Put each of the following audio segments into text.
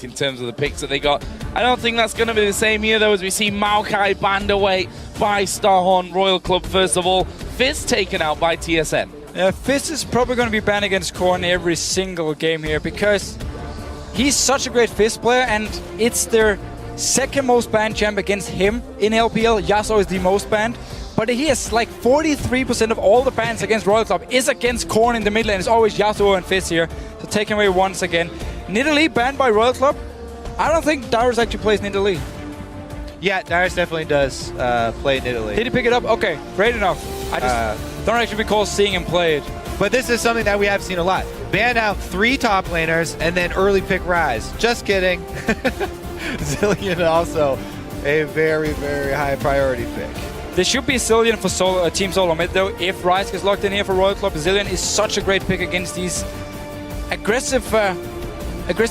in terms of the picks that they got. I don't think that's going to be the same here, though, as we see Maokai banned away by Starhorn Royal Club, first of all. Fizz taken out by TSM. Fizz is probably going to be banned against Korn every single game here because he's such a great Fizz player, and it's their second most banned champ against him in LPL. Yasuo is the most banned, but he has like 43% of all the bans against Royal Club is against Korn in the mid lane. It's always Yasuo and Fizz here, so taken away once again. Nidalee banned by Royal Club. I don't think Darius actually plays Nidalee. Yeah, Darius definitely does play Nidalee. Did he pick it up? Okay, great enough. I just don't actually recall seeing him play it. But this is something that we have seen a lot. Ban out 3 top laners and then early pick Ryze. Just kidding. Zilean also a very, very high priority pick. There should be Zilean for Team Solomid though. If Ryze gets locked in here for Royal Club, Zilean is such a great pick against these aggressive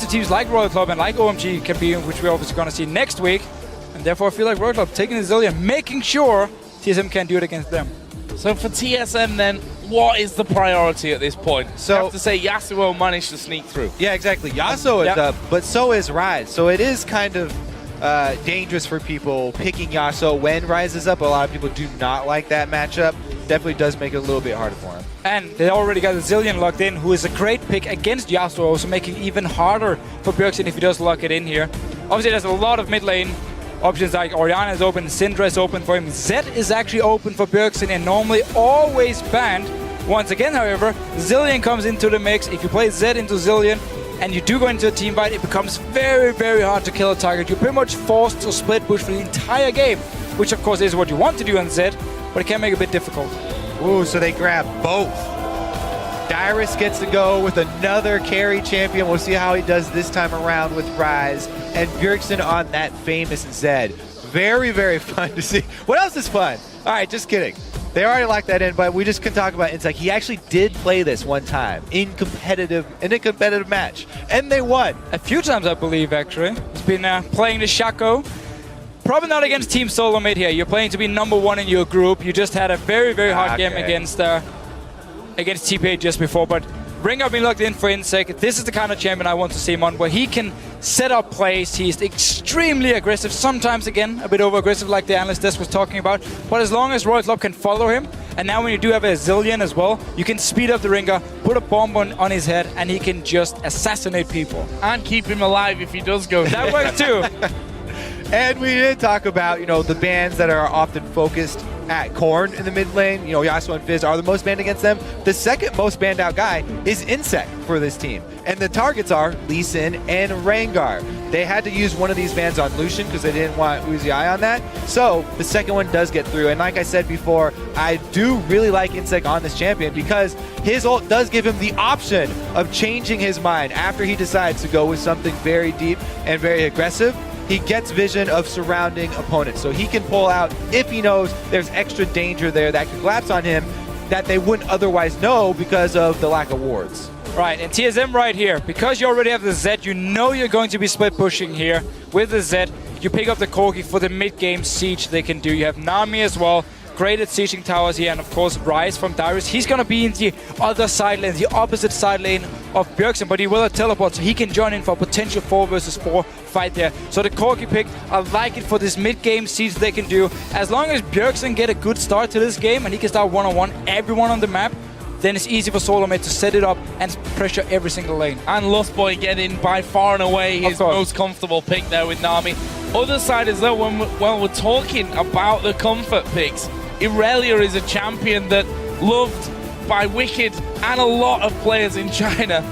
teams like Royal Club and like OMG can be, which we're obviously going to see next week. And therefore I feel like Royal Club taking the Zilean, making sure TSM can't do it against them. So for TSM then, what is the priority at this point? So I have to say Yasuo managed to sneak through. Yeah, exactly. Yasuo is up, but so is Ryze. So it is kind of dangerous for people picking Yasuo when Ryze is up. A lot of people do not like that matchup. Definitely does make it a little bit harder for him. And they already got the Zilean locked in, who is a great pick against Yasuo, so making it even harder for Bjergsen if he does lock it in here. Obviously there's a lot of mid lane options, like Orianna is open, Syndra is open for him, Zed is actually open for Bjergsen and normally always banned. Once again, however, Zilean comes into the mix. If you play Zed into Zilean and you do go into a team fight, it becomes very, very hard to kill a target. You're pretty much forced to split push for the entire game, which of course is what you want to do on Zed, but it can make it a bit difficult. Ooh, so they grab both. Darius gets to go with another carry champion. We'll see how he does this time around with Ryze. And Bjergsen on that famous Zed. Very, very fun to see. What else is fun? All right, just kidding. They already locked that in, but we just can talk about Insect. He actually did play this one time in a competitive match, and they won. A few times, I believe, actually. He's been playing the Shaco. Probably not against Team Solomid here. You're playing to be #1 in your group. You just had a very, very hard game against TPA just before, but Ringo been locked in for Insect. This is the kind of champion I want to see him on, where he can set up plays. He's extremely aggressive, sometimes again a bit over-aggressive like the analyst desk was talking about, but as long as Royal Club can follow him, and now when you do have a Zilean as well, you can speed up the Ringer, put a bomb on his head, and he can just assassinate people. And keep him alive if he does go. That works too. And we did talk about, the bans that are often focused at Korn in the mid lane. Yasuo and Fizz are the most banned against them. The second most banned out guy is Insect for this team. And the targets are Lee Sin and Rengar. They had to use one of these bans on Lucian because they didn't want Uzi Eye on that. So the second one does get through. And like I said before, I do really like Insect on this champion because his ult does give him the option of changing his mind after he decides to go with something very deep and very aggressive. He gets vision of surrounding opponents, so he can pull out if he knows there's extra danger there that could collapse on him that they wouldn't otherwise know because of the lack of wards. Right, and TSM right here, because you already have the Zed, you know you're going to be split pushing here with the Zed. You pick up the Corki for the mid-game siege they can do. You have Nami as well, great at sieging towers here, and of course Ryze from Darius. He's going to be in the other side lane, the opposite side lane of Bjergsen, but he will have teleport, so he can join in for a potential 4 versus 4 fight there. So the Corki pick, I like it for this mid-game siege they can do. As long as Bjergsen get a good start to this game and he can start one-on-one everyone on the map, then it's easy for Solomid to set it up and pressure every single lane. And Lustboy getting by far and away his most comfortable pick there with Nami. Other side is though, when we're talking about the comfort picks, Irelia is a champion that loved by Wicked and a lot of players in China.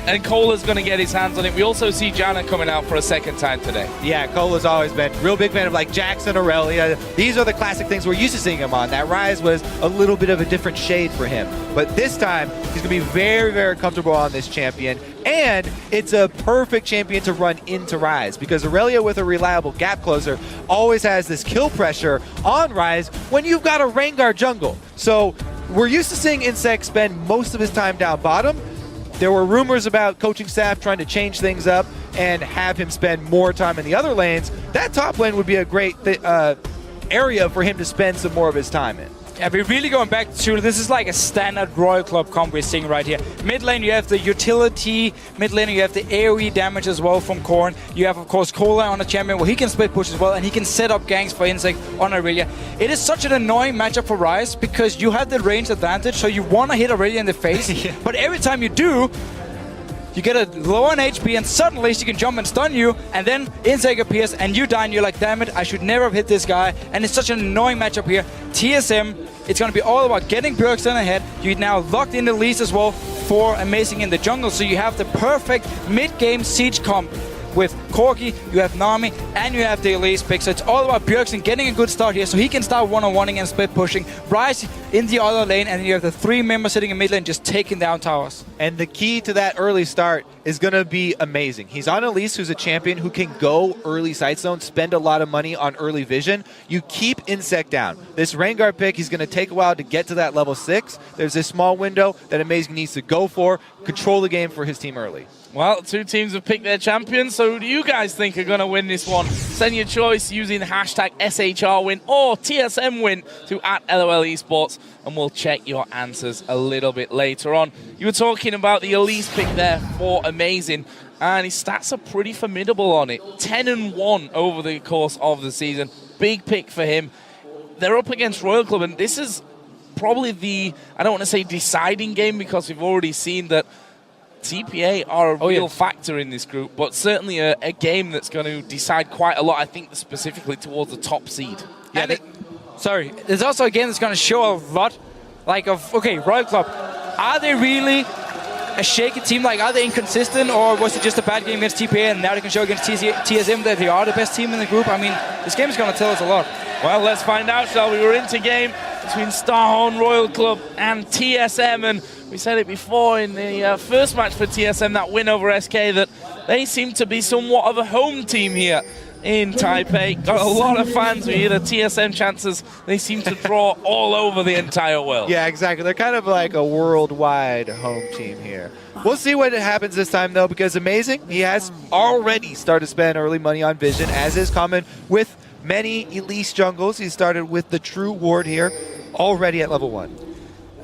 And Cola's going to get his hands on it. We also see Janna coming out for a second time today. Yeah, Cola's always been a real big fan of like Jackson, Aurelia. These are the classic things we're used to seeing him on. That Ryze was a little bit of a different shade for him. But this time, he's going to be very, very comfortable on this champion. And it's a perfect champion to run into Ryze because Aurelia with a reliable gap closer always has this kill pressure on Ryze when you've got a Rengar jungle. So we're used to seeing Insect spend most of his time down bottom. There were rumors about coaching staff trying to change things up and have him spend more time in the other lanes. That top lane would be a great area for him to spend some more of his time in. Yeah, we're really going back to, this is like a standard Royal Club comp we're seeing right here. Mid lane, you have the utility. Mid lane, you have the AoE damage as well from Korn. You have, of course, Cola on a champion where he can split push as well, and he can set up ganks for Insect on Aurelia. It is such an annoying matchup for Ryze because you have the range advantage, so you want to hit Aurelia in the face, yeah. But every time you do, you get a low on HP, and suddenly she can jump and stun you, and then Insect appears, and you die, and you're like, damn it, I should never have hit this guy, and it's such an annoying matchup here. TSM, it's going to be all about getting Bjergsen ahead. You now locked in the leads as well for Amazing in the jungle, so you have the perfect mid-game siege comp with Corki, you have Nami, and you have the Elise pick. So it's all about Bjergsen getting a good start here so he can start one-on-oneing and split pushing. Ryze in the other lane, and then you have the 3 members sitting in mid lane just taking down towers. And the key to that early start is going to be Amazing. He's on Elise, who's a champion who can go early sight zone, spend a lot of money on early vision. You keep Insect down. This Rengar pick, he's going to take a while to get to that level 6. There's this small window that Amazing needs to go for, control the game for his team early. Well, 2 teams have picked their champions, so who do you guys think are going to win this one? Send your choice using hashtag SHR win or TSM win to @LOL Esports, and we'll check your answers a little bit later on. You were talking about the Elise pick there for Amazing, and his stats are pretty formidable on it. 10-1 over the course of the season. Big pick for him. They're up against Royal Club, and this is probably the, I don't want to say deciding game, because we've already seen that TPA are a real factor in this group, but certainly a game that's going to decide quite a lot, I think, specifically towards the top seed. Yeah, there's also a game that's going to show a lot, like, of, okay, Royal Club, are they really a shaky team? Like, are they inconsistent, or was it just a bad game against TPA, and now they can show against TSM that they are the best team in the group? I mean, this game is going to tell us a lot. Well, let's find out, shall we? We're into game between Starhorn Royal Club and TSM, and we said it before in the first match for TSM, that win over SK, that they seem to be somewhat of a home team here in Taipei. Got a lot of fans. We hear the TSM chances. They seem to draw all over the entire world. Yeah, exactly. They're kind of like a worldwide home team here. We'll see what happens this time, though, because Amazing, he has already started to spend early money on Vision, as is common with many Elise jungles. He started with the True Ward here, already at level 1.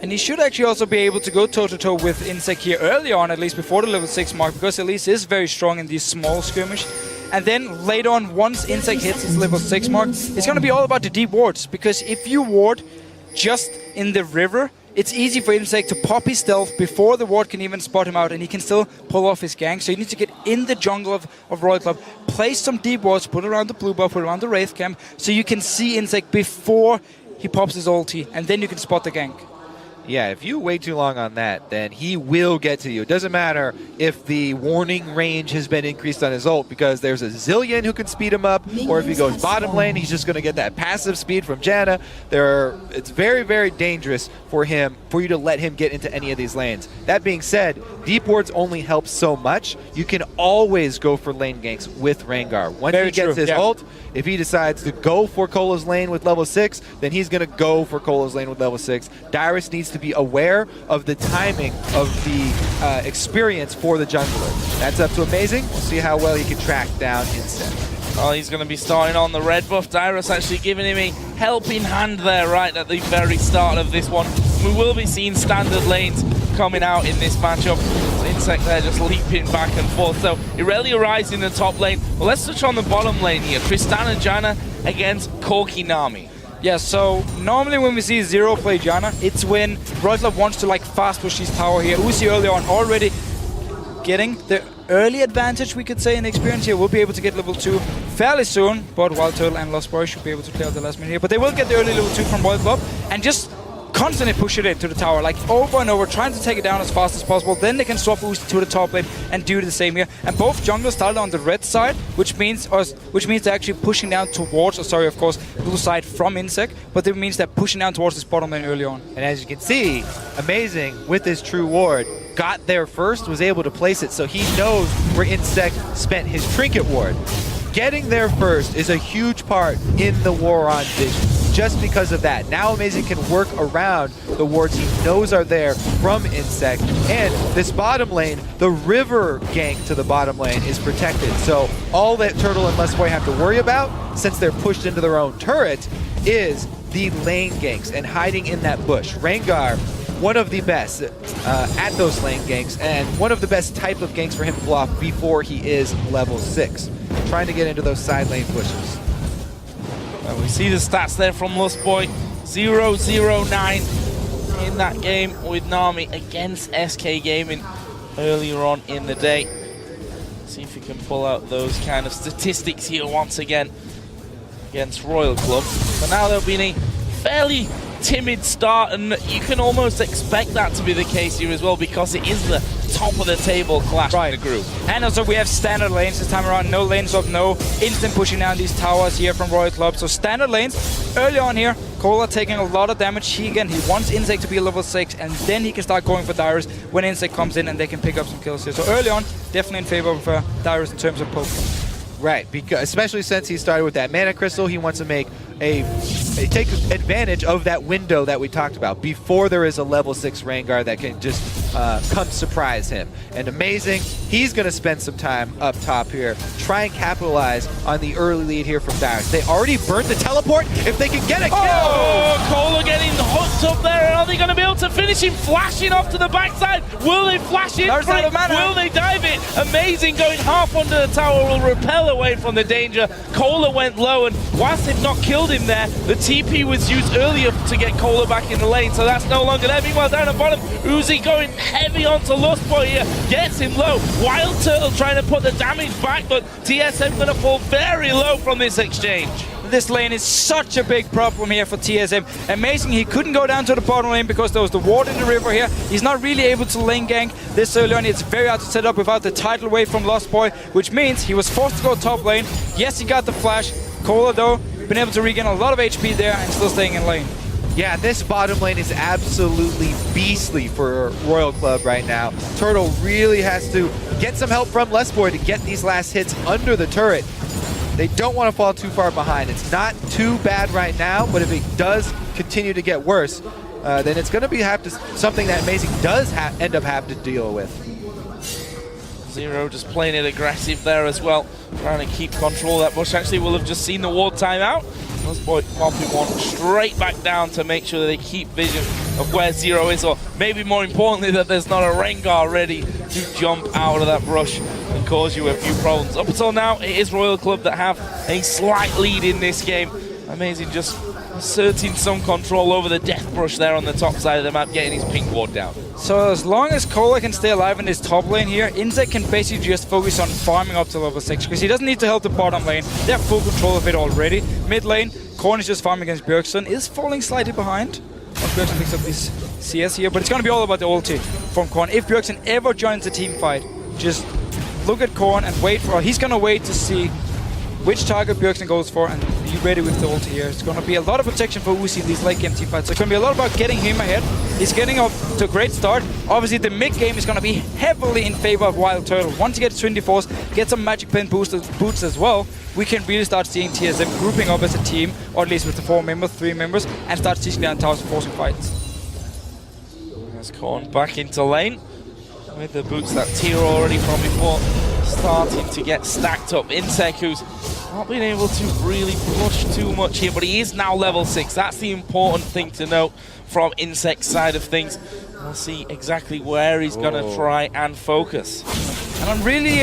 And he should actually also be able to go toe-to-toe with Insect here early on, at least before the level 6 mark, because Elise is very strong in these small skirmish. And then later on, once Insect hits his level 6 mark, it's going to be all about the deep wards, because if you ward just in the river, it's easy for Insect to pop his stealth before the ward can even spot him out, and he can still pull off his gank. So you need to get in the jungle of Royal Club, place some deep wards, put around the blue buff, put around the Wraith camp, so you can see Insect before he pops his ulti, and then you can spot the gank. Yeah, if you wait too long on that, then he will get to you. It doesn't matter if the warning range has been increased on his ult, because there's a zillion who can speed him up, or if he goes bottom lane, he's just going to get that passive speed from Janna. It's very, very dangerous for you to let him get into any of these lanes. That being said, deep wards only help so much. You can always go for lane ganks with Rengar. Once he gets his ult, if he decides to go for Cola's lane with level 6, then he's going to go for Cola's lane with level 6. Dyrus needs to be aware of the timing of the experience for the jungler. That's up to Amazing. We'll see how well he can track down Insect. Oh, he's going to be starting on the red buff. Dyrus actually giving him a helping hand there right at the very start of this one. We will be seeing standard lanes coming out in this matchup. Insect there just leaping back and forth. So Irelia Ryze in the top lane. Well, let's touch on the bottom lane here. Tristana Janna against Corki Nami. Yeah, so normally when we see Zero play Janna, it's when Royal Club wants to like fast push his tower here. Uzi early on already getting the early advantage, we could say, in experience here. We'll be able to get level 2 fairly soon, but Wild Turtle and Lost Boy should be able to clear out the last minute here. But they will get the early level 2 from Royal Club and just constantly push it into the tower, like over and over, trying to take it down as fast as possible. Then they can swap Uzi to the top lane and do the same here. And both junglers started on the red side, which means they're actually pushing down towards, of course, blue side from Insect, but it means they're pushing down towards this bottom lane early on. And as you can see, Amazing with his True Ward got there first, was able to place it, so he knows where Insect spent his Trinket Ward. Getting there first is a huge part in the war on Vision, just because of that. Now Amazing can work around the wards he knows are there from Insect, and this bottom lane, the river gank to the bottom lane is protected. So all that Turtle and Lustboy have to worry about, since they're pushed into their own turret, is the lane ganks and hiding in that bush. Rengar, one of the best at those lane ganks, and one of the best type of ganks for him to pull off before he is level 6. Trying to get into those side lane bushes. Well, we see the stats there from Lustboy. 0-0-9 in that game with Nami against SK Gaming earlier on in the day. See if we can pull out those kind of statistics here once again against Royal Club. But now there'll be a fairly timid start, and you can almost expect that to be the case here as well, because it is the top of the table clash in the group. And also we have standard lanes this time around. No lane swap, no instant pushing down these towers here from Royal Club. So standard lanes early on here. Cola taking a lot of damage. He wants Insect to be level 6, and then he can start going for Dyrus when Insect comes in and they can pick up some kills here. So early on, definitely in favor of Dyrus in terms of poke. Right, because especially since he started with that mana crystal, he wants to make take advantage of that window that we talked about before there is a level 6 Rengar that can just come surprise him. And amazing, he's going to spend some time up top here, try and capitalize on the early lead here from Dyrus. They already burnt the teleport. If they can get a kill! Oh, Cola getting hooked up there. Are they going to be able to finish him? Flashing off to the backside. Will they flash in? Will they dive it? Amazing, going half under the tower will repel away from the danger. Cola went low, and whilst they've not killed him there, the TP was used earlier to get Cola back in the lane, so that's no longer there. Meanwhile, down the bottom, Uzi going heavy onto Lustboy here, gets him low. Wild Turtle trying to put the damage back, but TSM going to fall very low from this exchange. This lane is such a big problem here for TSM. Amazing, he couldn't go down to the bottom lane because there was the ward in the river here. He's not really able to lane gank this early on. It's very hard to set up without the tidal wave from Lustboy, which means he was forced to go top lane. Yes, he got the flash. Cola, though, been able to regain a lot of HP there and still staying in lane. Yeah, this bottom lane is absolutely beastly for Royal Club right now. Turtle really has to get some help from Lustboy to get these last hits under the turret. They don't want to fall too far behind. It's not too bad right now, but if it does continue to get worse, then it's going to be something that Amazing does end up having to deal with. Zero just playing it aggressive there as well, trying to keep control of that bush. Actually, we'll have just seen the ward time out. Lustboy popping one straight back down to make sure that they keep vision of where Zero is, or maybe more importantly that there's not a Rengar ready to jump out of that brush and cause you a few problems. Up until now, it is Royal Club that have a slight lead in this game. Amazing just asserting some control over the death brush there on the top side of the map, getting his pink ward down. So as long as Cola can stay alive in this top lane here, Insect can basically just focus on farming up to level 6, because he doesn't need to help the bottom lane. They have full control of it already. Mid lane, Korn is just farming against Bjergsen, is falling slightly behind. Bjergsen picks up this CS here, but it's going to be all about the ulti from Korn. If Bjergsen ever joins a team fight, just look at Korn and wait for, he's going to wait to see which target Bjergsen goes for and be ready with the ult here. It's going to be a lot of protection for Uzi in these late game team fights. So it's going to be a lot about getting him ahead. He's getting off to a great start. Obviously, the mid game is going to be heavily in favor of Wild Turtle. Once he gets Trinity Force, get some Magic Pen boots as well, we can really start seeing TSM grouping up as a team, or at least with the 4 members, 3 members, and start teaching down towers and forcing fights. There's Korn back into lane with the boots that tier already from before, starting to get stacked up. Insect, who's not been able to really push too much here, but he is now level 6. That's the important thing to note from Insect's side of things. We'll see exactly where he's going to try and focus. And I'm really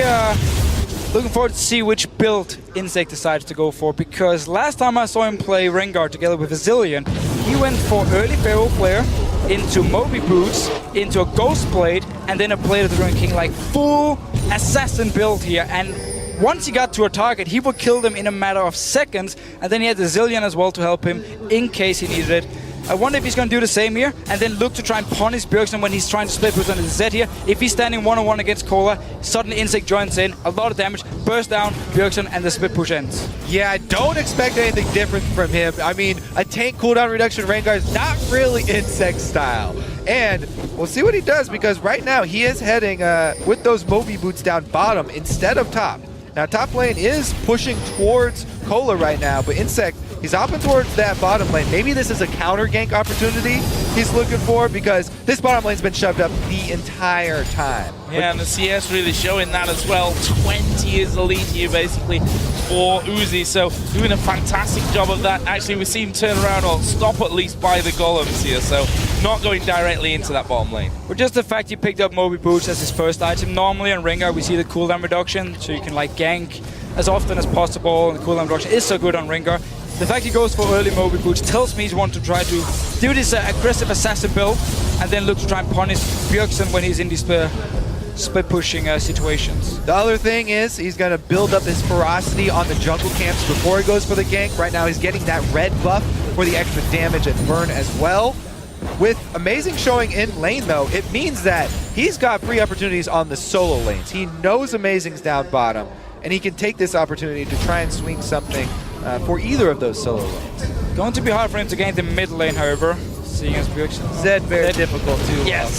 looking forward to see which build Insect decides to go for, because last time I saw him play Rengar together with Azilian, he went for early Pharaoh Flare, into Moby Boots, into a Ghost Blade, and then a Blade of the Ruined King, like full assassin build here. And once he got to a target, he would kill them in a matter of seconds, and then he had the Zillion as well to help him in case he needed it. I wonder if he's going to do the same here, and then look to try and punish Bjergsen when he's trying to split with on the Z here. If he's standing one-on-one against Cola, suddenly Insect joins in, a lot of damage, burst down Bjergsen, and the split push ends. Yeah, I don't expect anything different from him. I mean, a tank cooldown reduction Rengar is not really Insect style. And we'll see what he does, because right now he is heading with those Moby Boots down bottom instead of top. Now, top lane is pushing towards Cola right now, but Insect He's hopping towards that bottom lane. Maybe this is a counter gank opportunity he's looking for, because this bottom lane's been shoved up the entire time. Yeah, and the CS really showing that as well. 20 is the lead here, basically, for Uzi. So doing a fantastic job of that. Actually, we see him turn around or stop at least by the golems here. So not going directly into that bottom lane. But just the fact he picked up Moby Boots as his first item. Normally on Ringer, we see the cooldown reduction, so you can like gank as often as possible. And the cooldown reduction is so good on Ringer. The fact he goes for early Moby Boots tells me he's want to try to do this aggressive assassin build and then look to try and punish Bjergsen when he's in these split pushing situations. The other thing is he's going to build up his ferocity on the jungle camps before he goes for the gank. Right now he's getting that red buff for the extra damage and burn as well. With Amazing showing in lane though, it means that he's got free opportunities on the solo lanes. He knows Amazing's down bottom, and he can take this opportunity to try and swing something for either of those solo lanes. Going to be hard for him to gain the mid lane, however, seeing as Bjergsen. Zed very difficult to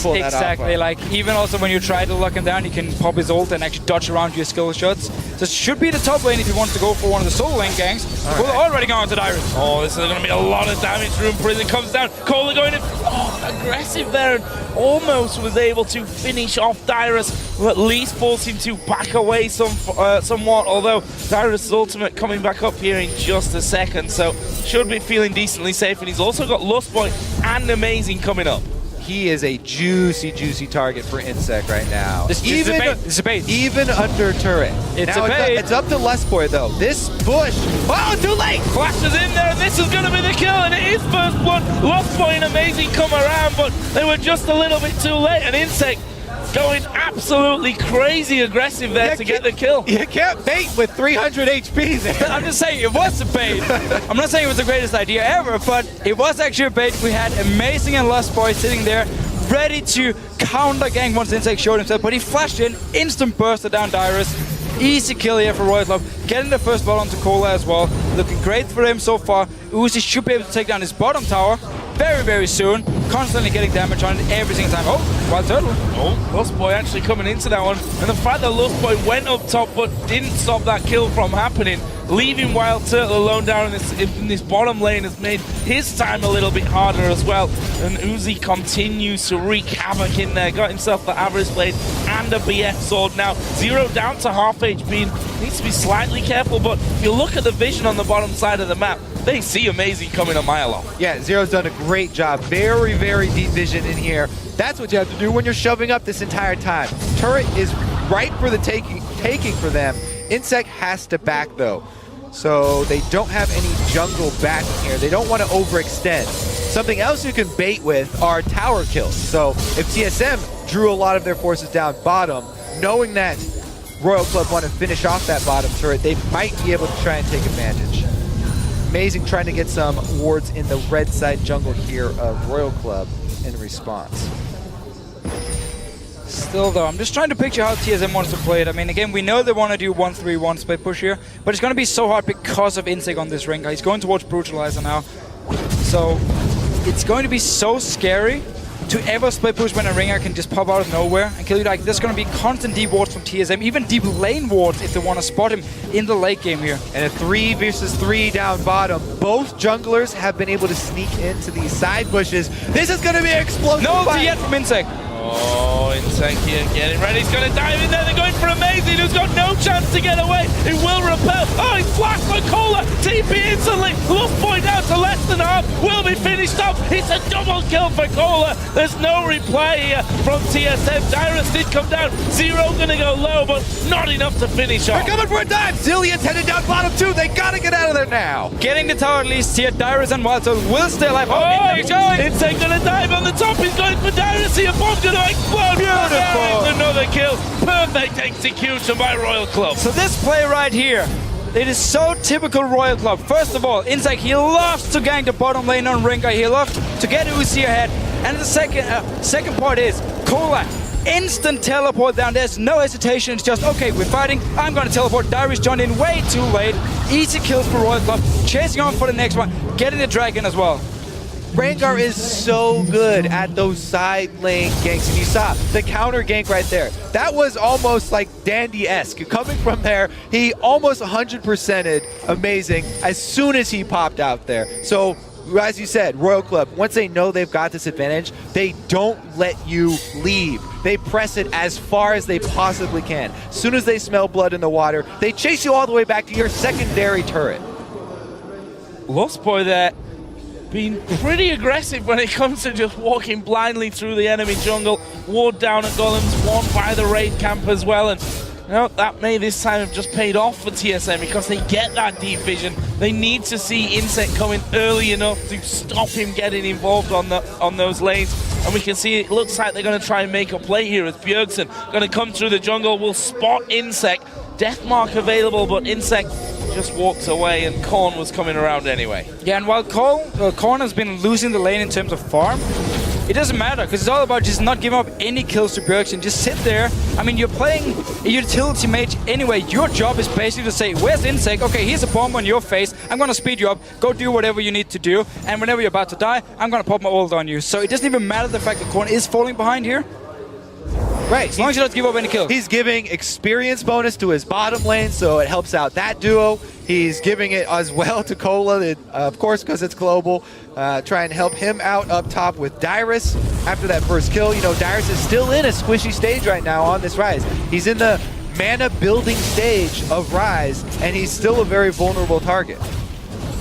pull that off. Exactly. Like, even also when you try to lock him down, you can pop his ult and actually dodge around your skill shots. So it should be the top lane if you want to go for one of the solo lane ganks. We're already going to Dyrus. Oh, this is going to be a lot of damage. Room Prison comes down. Kohler going in. Oh, aggressive there, and almost was able to finish off Dyrus. Will at least force him to back away somewhat, although Dyrus' ultimate coming back up here in just a second, so should be feeling decently safe. And he's also got Lustboy and Amazing coming up. He is a juicy target for Insect right now. It's a bait. Even under turret. It's now a bait. It's up to Lustboy though. This bush. Oh, too late! Flashes in there, and this is going to be the kill, and it is first blood. Lustboy and Amazing come around, but they were just a little bit too late, and Insect going absolutely crazy aggressive there to get the kill. You can't bait with 300 HP there. I'm just saying it was a bait. I'm not saying it was the greatest idea ever, but it was actually a bait. We had Amazing and Lustboy sitting there ready to counter gank once Insect showed himself, but he flashed in, instant burster down Dyrus. Easy kill here for Royal Club. Getting the first ball onto Kohler as well. Looking great for him so far. Uzi should be able to take down his bottom tower very soon. Constantly getting damage on it every single time. Oh, Wild Turtle. Oh, Lustboy actually coming into that one. And the fact that Lustboy went up top but didn't stop that kill from happening, leaving Wild Turtle alone down in this bottom lane, has made his time a little bit harder as well. And Uzi continues to wreak havoc in there. Got himself the Avarice Blade and a BF sword now. Zero down to half HP. Needs to be slightly careful, but if you look at the vision on the bottom side of the map, they see Amazing coming a mile off. Yeah, Zero's done a great job. Very deep vision in here. That's what you have to do when you're shoving up this entire time. Turret is right for the taking for them. Insect has to back though. So they don't have any jungle backing here. They don't want to overextend. Something else you can bait with are tower kills. So if TSM drew a lot of their forces down bottom, knowing that Royal Club want to finish off that bottom turret, they might be able to try and take advantage. Amazing trying to get some wards in the red side jungle here of Royal Club in response. Still though, I'm just trying to picture how TSM wants to play it. I mean, again, we know they want to do 1-3-1 split push here, but it's going to be so hard because of Insect on this ring. He's going towards Brutalizer now. So it's going to be so scary to ever split push when a ringer can just pop out of nowhere and kill you. Like, there's going to be constant deep wards from TSM, even deep lane wards if they want to spot him in the late game here. And a 3 versus 3 down bottom. Both junglers have been able to sneak into these side bushes. This is going to be an explosive No fight. yet from Insect. Oh, Insect here getting ready. He's going to dive in there. They're going for Amazing, who's got no chance to get away. He will repel. Oh, he's flashed by Kohler. TP instantly. Lustboy down to less than half. Will be finished up. It's a double kill for Kohler. There's no reply here from TSM. Dyrus did come down. Zero going to go low, but not enough to finish off. They're coming for a dive. Zillion's headed down bottom too. They got to get out of there now. Getting the tower at least here. Dyrus and Wild Turtle will stay alive. Oh, he's going. Insect going to dive on the top. He's going for Dyrus here. Bomb's going to explode. Beautiful. Another kill. Perfect execution by Royal Club. So this play right here, it is so typical Royal Club. First of all, Insect, he loves to gank the bottom lane on Ringer. He loves to get Uzi ahead. And the second part is Kohler. Instant teleport down. There's no hesitation. It's just, okay, we're fighting. I'm going to teleport. Dyrus joined in way too late. Easy kills for Royal Club. Chasing on for the next one. Getting the dragon as well. Rengar is so good at those side lane ganks, and you saw the counter gank right there. That was almost like Dandy-esque. Coming from there, he almost 100%ed amazing as soon as he popped out there. So, as you said, Royal Club, once they know they've got this advantage, they don't let you leave. They press it as far as they possibly can. As soon as they smell blood in the water, they chase you all the way back to your secondary turret. Lost Boy there, being pretty aggressive when it comes to just walking blindly through the enemy jungle. Ward down at Golems, won by the raid camp as well, and you know, that may this time have just paid off for TSM because they get that deep vision. They need to see Insect coming early enough to stop him getting involved on those lanes. And we can see it looks like they're going to try and make a play here as Bjergsen going to come through the jungle, will spot Insect. Deathmark available, but Insect just walks away, and Korn was coming around anyway. Yeah, and while Korn has been losing the lane in terms of farm, it doesn't matter, because it's all about just not giving up any kills to Bjergsen. Just sit there. I mean, you're playing a utility mage anyway. Your job is basically to say, where's Insect? Okay, here's a bomb on your face. I'm going to speed you up. Go do whatever you need to do. And whenever you're about to die, I'm going to pop my ult on you. So it doesn't even matter the fact that Korn is falling behind here. Right. As long as you don't give up any kills. He's giving experience bonus to his bottom lane, so it helps out that duo. He's giving it as well to Cola, of course, because it's global. Trying to help him out up top with Dyrus after that first kill. You know, Dyrus is still in a squishy stage right now on this Rise. He's in the mana building stage of Rise, and he's still a very vulnerable target.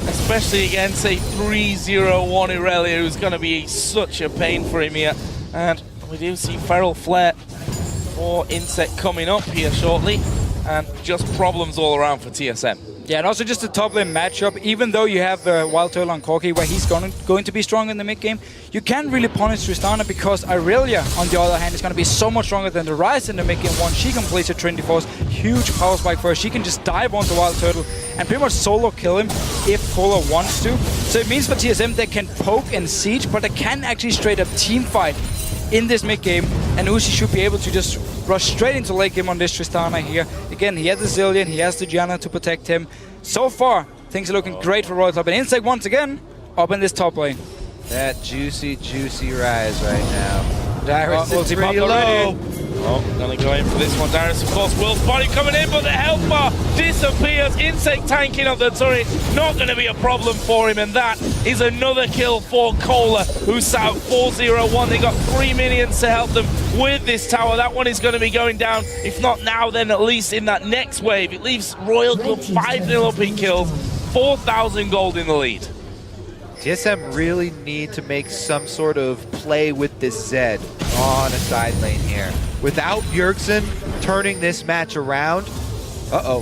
Especially against a 3-0-1 Irelia, who's going to be such a pain for him here. And we do see Feral Flare for Insect coming up here shortly, and just problems all around for TSM. Yeah, and also just the top lane matchup, even though you have Wild Turtle on Corki, where he's going to be strong in the mid game, you can't really punish Tristana because Irelia, on the other hand, is going to be so much stronger than the Rise in the mid game. Once she completes her Trinity Force, huge power spike for her. She can just dive onto Wild Turtle and pretty much solo kill him if Kola wants to. So it means for TSM they can poke and siege, but they can actually straight up team fight in this mid game, and Uzi should be able to just rush straight into late game on this Tristana here. Again, he has the Zillion, he has the Janna to protect him. So far, things are looking great for Royal Club, and Insect once again up in this top lane. That juicy, juicy Rise right now. Dyrus is pretty low. Already. Oh, gonna go in for this one. Dyrus, of course, Will's body coming in, but the health bar disappears. Insect tanking up the turret. Not gonna be a problem for him, and that is another kill for Kola, who sat out 4-0-1. They got 3 minions to help them with this tower. That one is gonna be going down. If not now, then at least in that next wave. It leaves Royal Club 5-0 up in kills, 4,000 gold in the lead. TSM really need to make some sort of play with this Zed on a side lane here. Without Bjergsen turning this match around, uh-oh.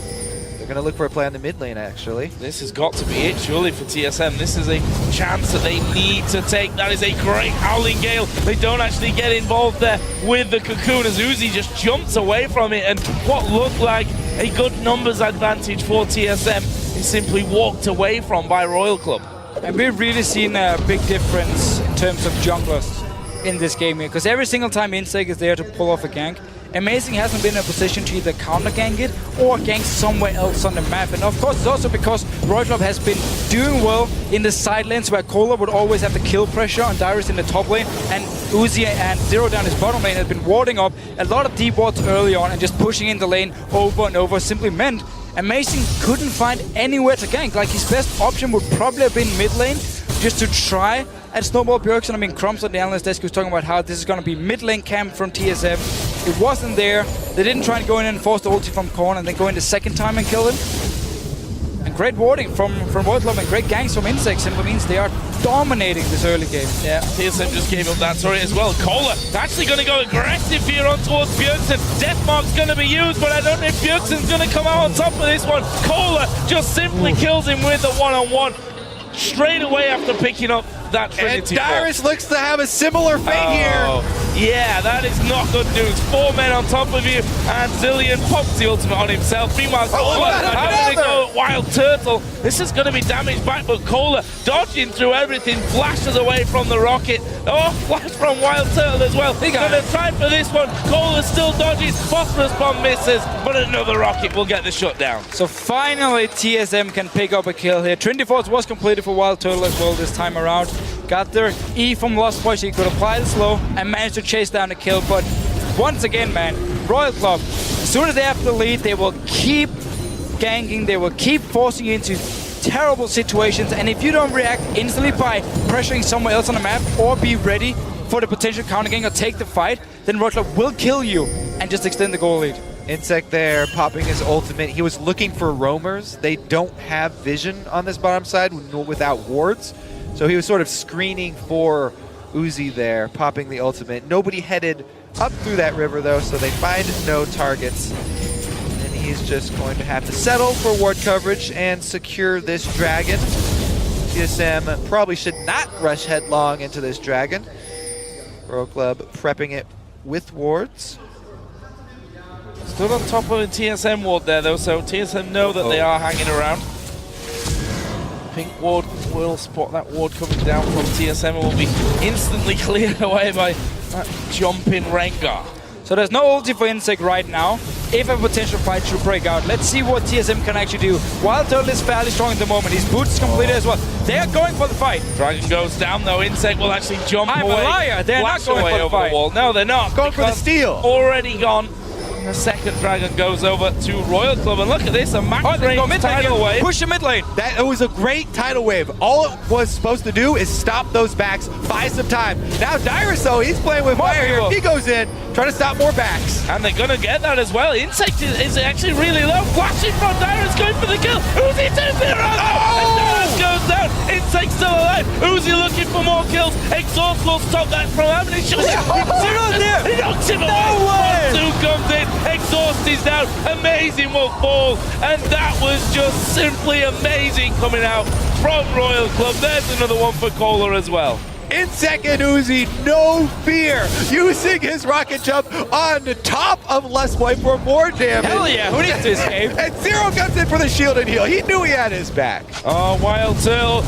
They're going to look for a play on the mid lane, actually. This has got to be it, surely, for TSM. This is a chance that they need to take. That is a great Howling Gale. They don't actually get involved there with the Cocoon as Uzi just jumps away from it, and what looked like a good numbers advantage for TSM is simply walked away from by Royal Club. And we've really seen a big difference in terms of junglers in this game here, because every single time Insect is there to pull off a gank, Amazing hasn't been in a position to either counter gank it or gank somewhere else on the map. And of course, it's also because Royal Club has been doing well in the side lanes where Kola would always have the kill pressure on Dyrus in the top lane, and Uzi and Zero down his bottom lane has been warding up a lot of deep wards early on and just pushing in the lane over and over. Simply meant Amazing couldn't find anywhere to gank. Like, his best option would probably have been mid lane, just to try and snowball Bjergsen. I mean, Crumbs on the analyst desk was talking about how this is going to be mid lane camp from TSM. It wasn't there. They didn't try and go in and force the ulti from Korn and then go in the second time and kill him. And great warding from Royal Club and great ganks from Insect simply means they are dominating this early game. Yeah, TSM just gave up that turret as well. Kola actually going to go aggressive here on towards Bjergsen. Deathmark's going to be used, but I don't know if Bjergsen's going to come out on top of this one. Kola just simply kills him with the one-on-one straight away after picking up that Trinity. And Dyrus looks to have a similar fate here. Yeah, that is not good news. 4 men on top of you, and Zillion pops the ultimate on himself. Meanwhile, Kola having to go Wild Turtle. This is going to be damaged back, but Kola dodging through everything, flashes away from the rocket. Oh, flash from Wild Turtle as well. Going to try for this one. Kola still dodges. Phosphorus Bomb misses, but another rocket will get the shutdown. So finally, TSM can pick up a kill here. Trinity Force was completed for Wild Turtle as well this time around. Got their E from Lost Boy, so he could apply the slow and managed to chase down the kill. But once again, man, Royal Club, as soon as they have the lead, they will keep ganking, they will keep forcing you into terrible situations, and if you don't react instantly by pressuring someone else on the map or be ready for the potential counter gank or take the fight, then Royal Club will kill you and just extend the goal lead. Insect there, popping his ultimate. He was looking for roamers. They don't have vision on this bottom side without wards, so he was sort of screening for Uzi there, popping the ultimate. Nobody headed up through that river though, so they find no targets. And he's just going to have to settle for ward coverage and secure this dragon. TSM probably should not rush headlong into this dragon. Royal Club prepping it with wards. Stood on top of a TSM ward there though, so TSM know that they are hanging around. Pink ward will spot that ward coming down from TSM and will be instantly cleared away by that jumping Rengar. So there's no ulti for Insect right now. If a potential fight should break out, let's see what TSM can actually do. Wild Turtle is fairly strong at the moment. His boots is completed as well. They are going for the fight. Dragon goes down though. Insect will actually jump away. I'm a liar. They're not going away for the over fight. the wall. No, they're not. Going for the steal. Already gone. And the second dragon goes over to Royal Club. And look at this, a max range tidal wave. Push the mid lane. It was a great tidal wave. All it was supposed to do is stop those backs, buy some time. Now Dyrus, though, he's playing with fire here. He goes in, trying to stop more backs. And they're going to get that as well. Insect is actually really low. Flashing from Dyrus, going for the kill. Uzi turns it around. And Dyrus goes down. Insect still alive. Uzi looking for more kills. Exhaust will stop that from happening. He knocks him away. No way. Two comes in. Exhaust is down. Amazing will fall. And that was just simply amazing coming out from Royal Club. There's another one for Kohler as well. Insect and Uzi, no fear, using his rocket jump on the top of Lustboy for more damage. Hell yeah, who needs to escape? And Zero comes in for the shield and heal. He knew he had his back. Oh, Wild Turtle.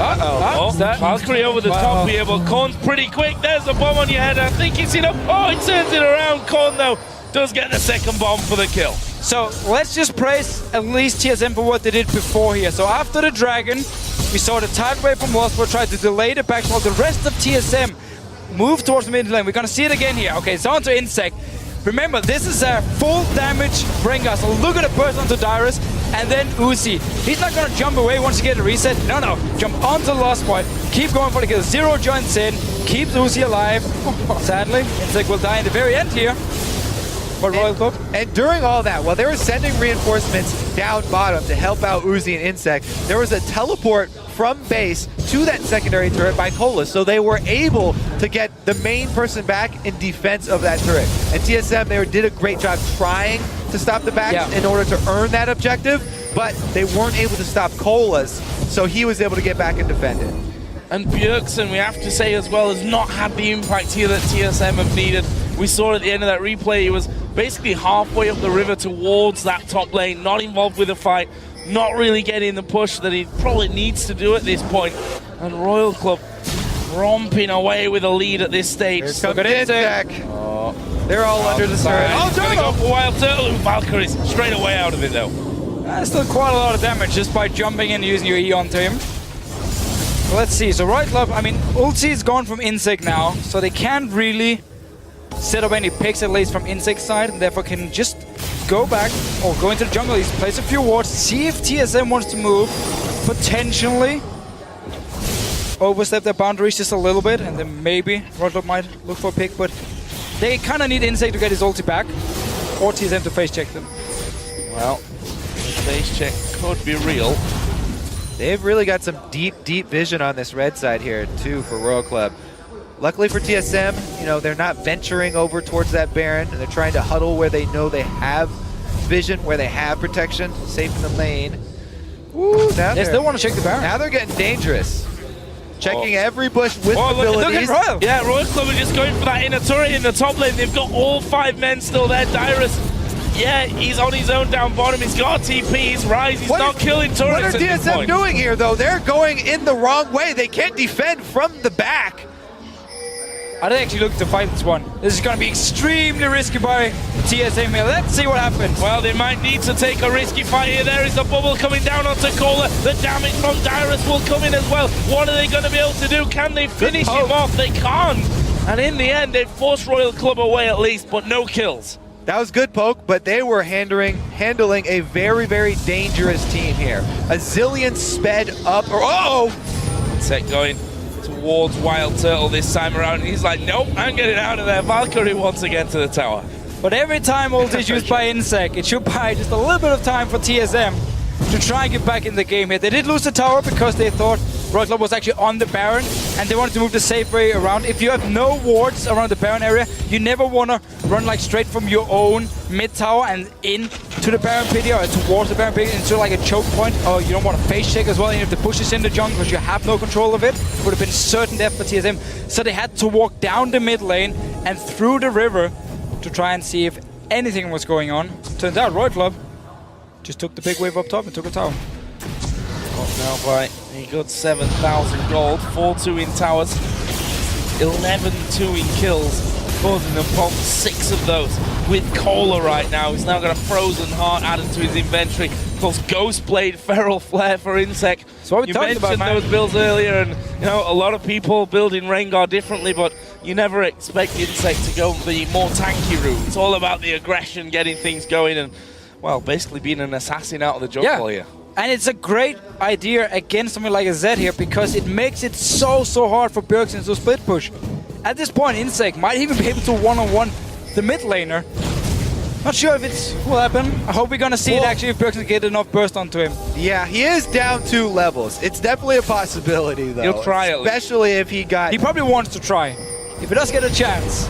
Uh-oh. Valkyrie over the top here, but Korn's pretty quick. There's a bomb on your head. I think he's enough. Oh, he turns it around. Korn, though, does get the second bomb for the kill. So let's just praise at least TSM for what they did before here. So after the dragon, we saw the tidal wave from Lost Boy try to delay the back while the rest of TSM move towards the mid lane. We're gonna see it again here. Okay, it's on to Insect. Remember, this is a full damage Rengar. So look at the burst onto Dyrus and then Uzi. He's not gonna jump away once you get a reset. No, jump onto Lost Boy. Keep going for the kill. Zero joins in, keeps Uzi alive. Sadly, Insect will die in the very end here. And during all that, while they were sending reinforcements down bottom to help out Uzi and Insect, there was a teleport from base to that secondary turret by Cola, so they were able to get the main person back in defense of that turret. And TSM, they did a great job trying to stop the backs in order to earn that objective, but they weren't able to stop Cola's, so he was able to get back and defend it. And Bjergsen, we have to say as well, has not had the impact here that TSM have needed. We saw at the end of that replay, he was basically halfway up the river towards that top lane, not involved with the fight, not really getting the push that he probably needs to do at this point. And Royal Club romping away with a lead at this stage. Here comes Insect. They're all under the turret. Oh, going to go for Wild Turtle. Valkyrie's straight away out of it, though. That's still quite a lot of damage just by jumping in and using your E onto him. Let's see. So Royal Club, I mean, ulti is gone from Insect now, so they can't really set up any picks, at least from Insect's side, and therefore can just go back or go into the jungle, he's place a few wards, see if TSM wants to move, potentially overstep their boundaries just a little bit, and then maybe Royal Club might look for a pick, but they kind of need Insect to get his ulti back, or TSM to face check them. Well, the face check could be real. They've really got some deep vision on this red side here, too, for Royal Club. Luckily for TSM, you know, they're not venturing over towards that Baron, and they're trying to huddle where they know they have vision, where they have protection, safe in the lane. Woo, now they still want to check the Baron. Now they're getting dangerous. Checking every bush with abilities. Look at Royal. Yeah, Royal Club are just going for that inner turret in the top lane. They've got all 5 men still there. Dyrus, yeah, he's on his own down bottom. He's got TP, he's Rise, he's not killing turrets. What are TSM doing here, though? They're going in the wrong way. They can't defend from the back. Are they actually looking to fight this one? This is going to be extremely risky by TSM here. Let's see what happens. Well, they might need to take a risky fight here. There is the bubble coming down onto Kohler. The damage from Dyrus will come in as well. What are they going to be able to do? Can they finish him off? They can't. And in the end, they forced Royal Club away at least, but no kills. That was good poke, but they were handling a very, very dangerous team here. A zillion sped up. Set going towards Wild Turtle this time around. He's like, nope, I'm getting out of there. Valkyrie once again to the tower. But every time ult is used by Insec, it should buy just a little bit of time for TSM to try and get back in the game here. They did lose the tower because they thought Royal Club was actually on the Baron and they wanted to move the safe way around. If you have no wards around the Baron area, you never want to run like straight from your own mid tower and in to the Baron pit or towards the Baron pit into like a choke point. Or you don't want to face check as well. And if the push is in the jungle because you have no control of it, would have been certain death for TSM. So they had to walk down the mid lane and through the river to try and see if anything was going on. Turns out Royal Club just took the big wave up top and took a tower. Got now by a good 7,000 gold, 4-2 in towers, 11-2 in kills, causing them pop 6 of those with Kohler right now. He's now got a Frozen Heart added to his inventory. Of course, Ghost Blade, Feral Flare for Insec. So what we you talked mentioned about, those builds earlier, and you know a lot of people building Rengar differently, but you never expect Insec to go the more tanky route. It's all about the aggression, getting things going, and well, basically being an assassin out of the jungle here. And it's a great idea against something like a Zed here because it makes it so hard for Bjergsen to split push. At this point, Insec might even be able to one-on-one the mid laner. Not sure if it will happen. I hope we're gonna see it actually if Bjergsen get enough burst onto him. Yeah, he is down 2 levels. It's definitely a possibility though. He'll try it. Especially if he got... He probably wants to try. If he does get a chance.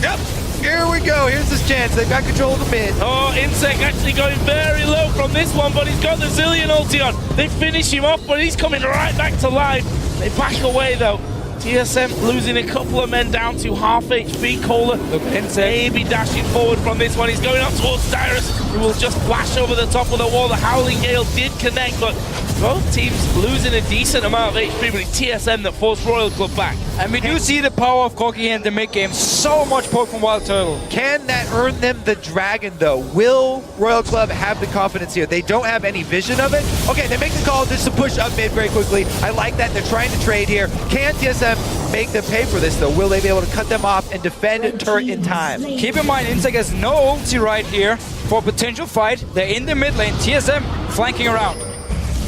Yep. Here we go. Here's his chance. They've got control of the mid. Oh, Insec actually going very low from this one, but he's got the Zillion ulti on. They finish him off, but he's coming right back to life. They back away though. TSM losing a couple of men down to half HP. Kohler, look at Insec, maybe dashing forward from this one. He's going up towards Dyrus, who will just flash over the top of the wall. The Howling Gale did connect, but both teams losing a decent amount of HP, but it's TSM that forced Royal Club back. And we do see the power of Corki in the mid game. So much poke from Wild Turtle. Can that earn them the dragon though? Will Royal Club have the confidence here? They don't have any vision of it. Okay, they make the call just to push up mid very quickly. I like that. They're trying to trade here. Can TSM make them pay for this though? Will they be able to cut them off and defend turret in time? Keep in mind, Insec has no ulti right here for a potential fight. They're in the mid lane. TSM flanking around.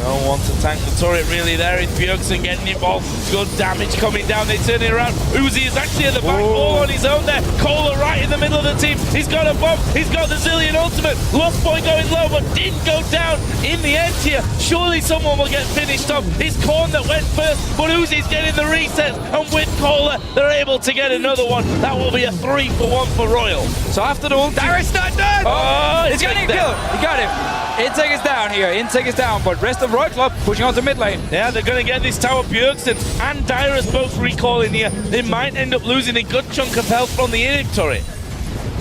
No one to tank the turret really. There is Bjergsen getting involved. Good damage coming down. They turn it around. Uzi is actually at the back, all on his own there. Kohler right in the middle of the team. He's got a bomb. He's got the Zillion ultimate. Lost Boy going low, but didn't go down in the end here. Surely someone will get finished off. It's Korn that went first, but Uzi's getting the reset. And with Kohler, they're able to get another one. That will be a 3-for-1 for Royal. So after the ult, Dyrus not done! Oh, he's getting killed. He got him. Insec is down here. Insec is down, but rest of Royal Club pushing onto mid lane. Yeah, they're going to get this tower. Bjergsen and Dyrus both recalling here. They might end up losing a good chunk of health from the Inhibitor turret.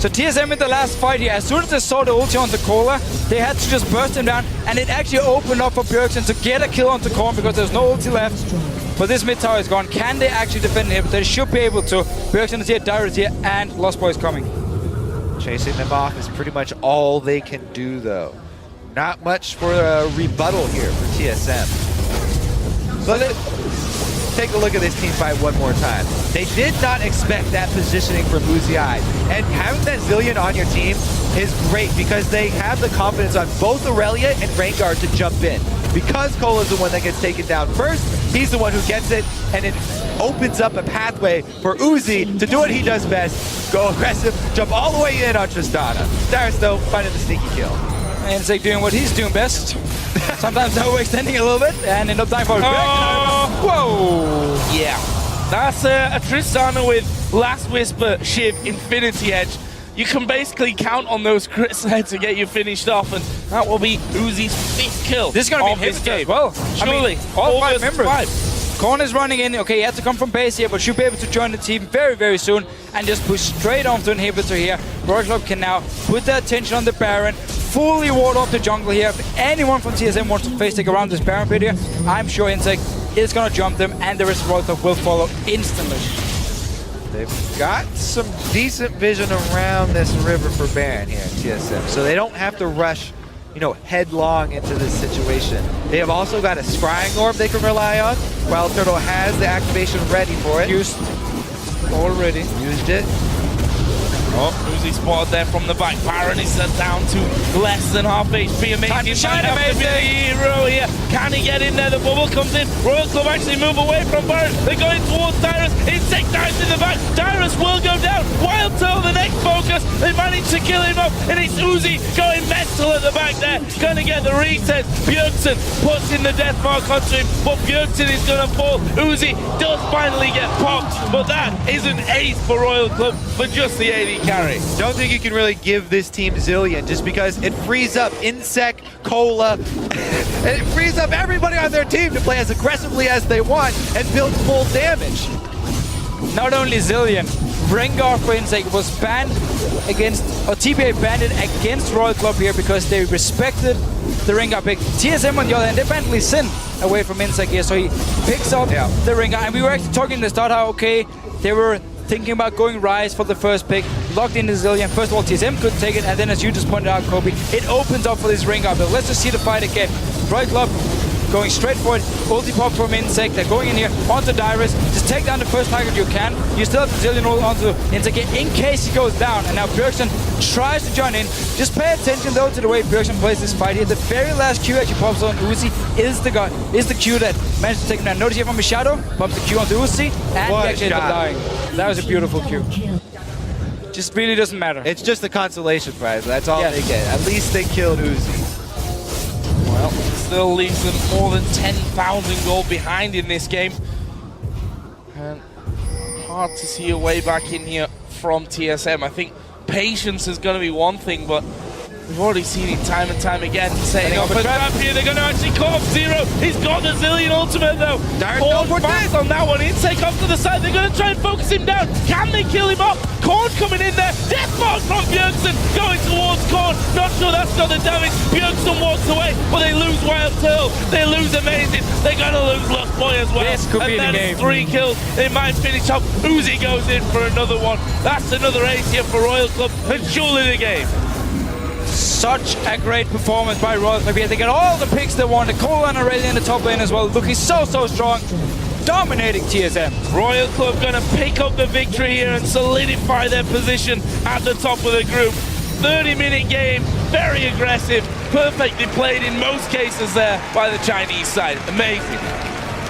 So TSM in the last fight here, as soon as they saw the ulti onto Kohler, they had to just burst him down, and it actually opened up for Bjergsen to get a kill onto Korn because there's no ulti left. But this mid tower is gone. Can they actually defend him? They should be able to. Bjergsen is here, Dyrus here, and Lost Boy is coming. Chasing them off is pretty much all they can do though. Not much for a rebuttal here for TSM. So let's take a look at this team fight one more time. They did not expect that positioning from Uzi. And having that Zillion on your team is great because they have the confidence on both Aurelia and Rengar to jump in. Because Cole is the one that gets taken down first, he's the one who gets it, and it opens up a pathway for Uzi to do what he does best, go aggressive, jump all the way in on Tristana. Dyrus, though, finding the sneaky kill. And Insec doing what he's doing best. Sometimes overextending a little bit, and end up dying for a Whoa! Yeah. That's a Tristana with Last Whisper, Shiv, Infinity Edge. You can basically count on those crits there to get you finished off, and that will be Uzi's 5th kill. This is going to be his game as well. Surely. I mean, all 5 members. Korn is running in. Okay, he had to come from base here, but should be able to join the team very soon and just push straight onto Inhibitor here. Royal Club can now put their attention on the Baron, fully ward off the jungle here. If anyone from TSM wants to face take around this Baron pit here, I'm sure Insec is going to jump them, and the rest of Royal Club will follow instantly. They've got some decent vision around this river for Baron here in TSM, so they don't have to rush, headlong into this situation. They have also got a scrying orb they can rely on. Wild Turtle has the activation ready for it. Used already. Used it. Oh, Uzi spotted there from the back. Baron is down to less than half HP. Amazing shine, might have to be the hero here. Can he get in there? The bubble comes in. Royal Club actually move away from Baron. They're going towards Dyrus. Insect dives in the back. Dyrus will go down. Wild Turtle, the next focus. They managed to kill him off. And it's Uzi going mental at the back there. Gonna get the reset. Bjergsen puts in the death mark onto him. But Bjergsen is gonna fall. Uzi does finally get popped. But that is an ace for Royal Club for just the AD carry. Don't think you can really give this team Zillion just because it frees up Insect, Cola, and it frees up everybody on their team to play as aggressively as they want and build full damage. Not only Zillion, Rengar for Insect was banned against, or TPA banned it against Royal Club here because they respected the Rengar pick. TSM on the other hand, they banned Lee Sin away from Insect here, so he picks up the Rengar. And we were actually talking at the start how, okay, they were thinking about going Rise for the first pick, locked into Zillion. First of all, TSM couldn't take it, and then as you just pointed out, Kobe, it opens up for this Rengar build. Let's just see the fight again. Royal Club going straight for it. Ulti pop from Insect. They're going in here onto Dyrus. Just take down the first target you can. You still have the Zillion ult onto Insect in case he goes down. And now Bjergsen tries to join in. Just pay attention though to the way Bjergsen plays this fight here. The very last Q actually pops on Uzi is the Q that managed to take him down. Notice here from his shadow, pops the Q onto Uzi, and he actually ended up dying. That was a beautiful Q. Just really doesn't matter. It's just a consolation prize. That's all they get. At least they killed Uzi. Well, still leaves them more than 10,000 gold behind in this game. And hard to see a way back in here from TSM. I think patience is going to be one thing, but we've already seen it time and time again. Setting up a trap here, they're going to actually call off Zero. He's got the Zillion ultimate though. Corn fast on that one. Insect off to the side. They're going to try and focus him down. Can they kill him off? Corn coming in there. Death mark from Bjergsen going towards Corn. Not sure that's got the damage. Bjergsen walks away, but they lose Wild Turtle. They lose Amazing. They're going to lose Lost Boy as well. This could be the game. 3 kills. They might finish up. Uzi goes in for another one. That's another ace here for Royal Club. And surely the game. Such a great performance by Royal Club here. They get all the picks they wanted. Cole and Aurelia in the top lane as well, looking so strong, dominating TSM. Royal Club gonna pick up the victory here and solidify their position at the top of the group. 30-minute game, very aggressive, perfectly played in most cases there by the Chinese side. Amazing.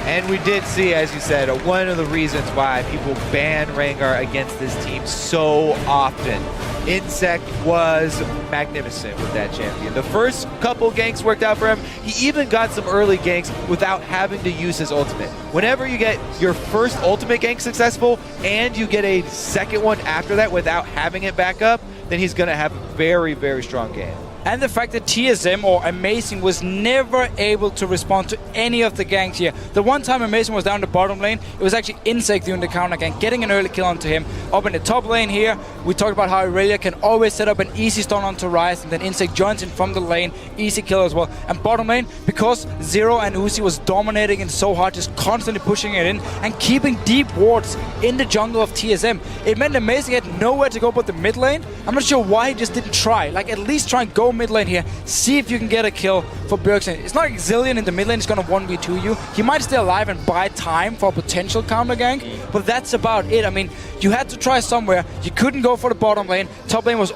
And we did see, as you said, one of the reasons why people ban Rengar against this team so often. Insect was magnificent with that champion. The first couple ganks worked out for him. He even got some early ganks without having to use his ultimate. Whenever you get your first ultimate gank successful and you get a second one after that without having it back up, then he's going to have a very strong game. And the fact that TSM or Amazing was never able to respond to any of the ganks here. The one time Amazing was down the bottom lane, it was actually Insect doing the counter gank, getting an early kill onto him. Up in the top lane here, we talked about how Aurelia can always set up an easy stun onto Ryze, and then Insect joins in from the lane, easy kill as well. And bottom lane, because Zero and Uzi was dominating it so hard, just constantly pushing it in and keeping deep wards in the jungle of TSM, it meant Amazing had nowhere to go but the mid lane. I'm not sure why he just didn't try. Like, at least try and go mid lane here, see if you can get a kill for Bjergsen. It's not like Zillion in the mid lane is going to 1v2 you. He might stay alive and buy time for a potential counter gank, but that's about it. I mean, you had to try somewhere. You couldn't go for the bottom lane. Top lane was